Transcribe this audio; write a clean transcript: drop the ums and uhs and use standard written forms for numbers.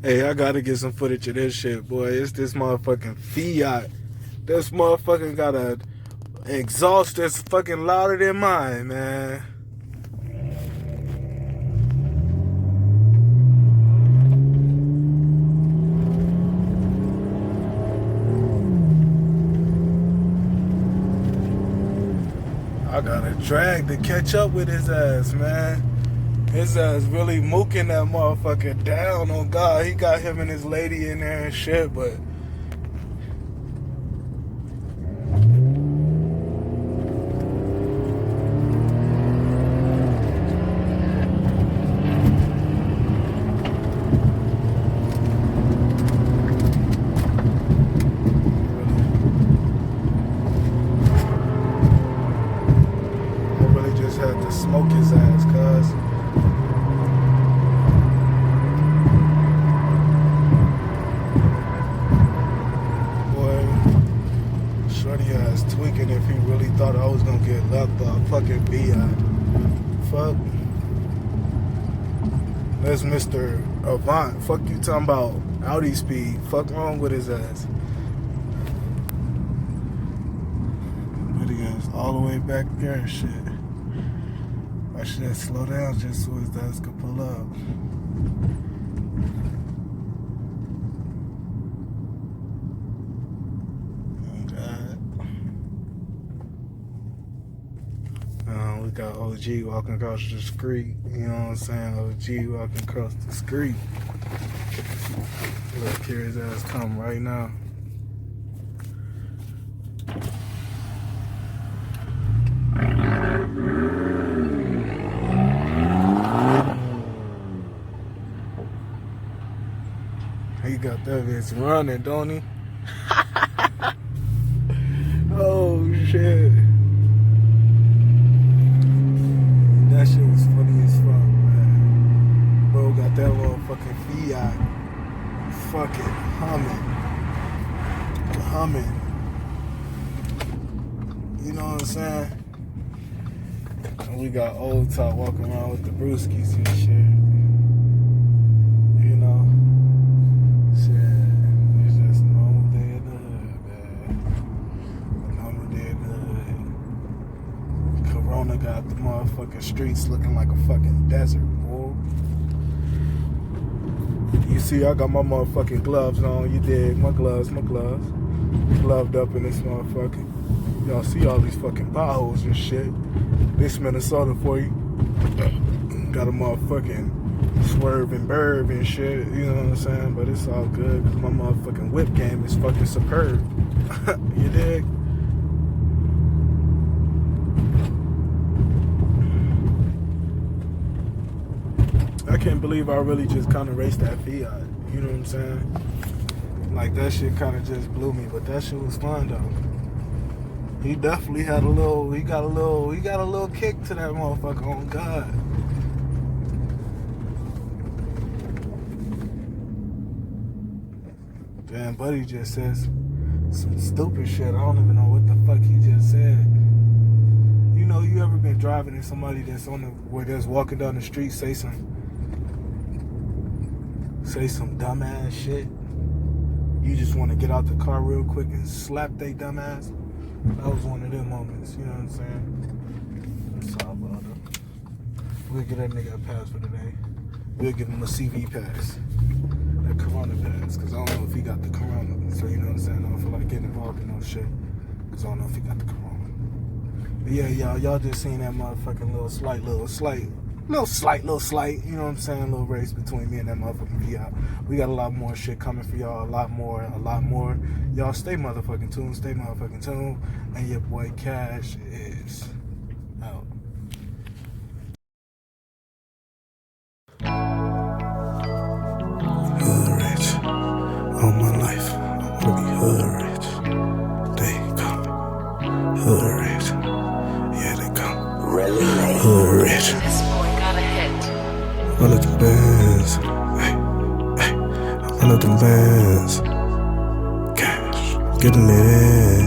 Hey, I gotta get some footage of this shit, boy. It's this motherfucking Fiat. This motherfucking got a exhaust that's fucking louder than mine, man. I gotta drag to catch up with his ass, man. His ass really mooking that motherfucker down on God. He got him and his lady in there and shit, but I really just had to smoke his ass, cuz. Shorty ass tweaking if he really thought I was gonna get left by a fucking Fiat. Fuck. That's Mr. Avant. Fuck you talking about Audi speed. Fuck wrong with his ass. But he is all the way back there and shit. I should slow down just so his ass could pull up. We got OG walking across the street. You know what I'm saying? OG walking across the street. Look, here his ass come right now. He got that bitch running, don't he? Oh shit. That shit was funny as fuck, man. Bro got that motherfucking Fiat fucking humming. You know what I'm saying? And we got old top walking around with the brewskis and shit. You know? Shit. It's just a normal day in the hood, man. A normal day in the hood. Corona got the motherfucking streets looking like a fucking desert, boy. You see, I got my motherfucking gloves on. You dig? My gloves. Gloved up in this motherfucker. Y'all see all these fucking potholes and shit. This Minnesota for you. Got a motherfucking swerve and burb and shit. You know what I'm saying? But it's all good because my motherfucking whip game is fucking superb. You dig? I can't believe I really just kind of raced that Fiat. You know what I'm saying? Like, that shit kind of just blew me, but that shit was fun though. He definitely had he got a little kick to that motherfucker, on God. Damn, buddy just says some stupid shit. I don't even know what the fuck he just said. You know, you ever been driving and somebody that's walking down the street say some dumbass shit? You just want to get out the car real quick and slap they dumbass. That was one of them moments, you know what I'm saying? That's all, brother. We'll get that nigga a pass for today. We'll give him a CV pass. That Corona pass, because I don't know if he got the Corona. So, you know what I'm saying? I don't feel like getting involved in no shit, because I don't know if he got the Corona. But yeah, y'all just seen that motherfucking little slight, you know what I'm saying, little race between me and that motherfucking Fiat. We got a lot more shit coming for y'all, a lot more. Y'all stay motherfucking tuned, and your boy Cash is out. Hood rich, all my life, I wanna be hood rich. They come, hood rich, yeah they come, hood rich. I love the bands, hey, I love the bands. Cash, getting it in.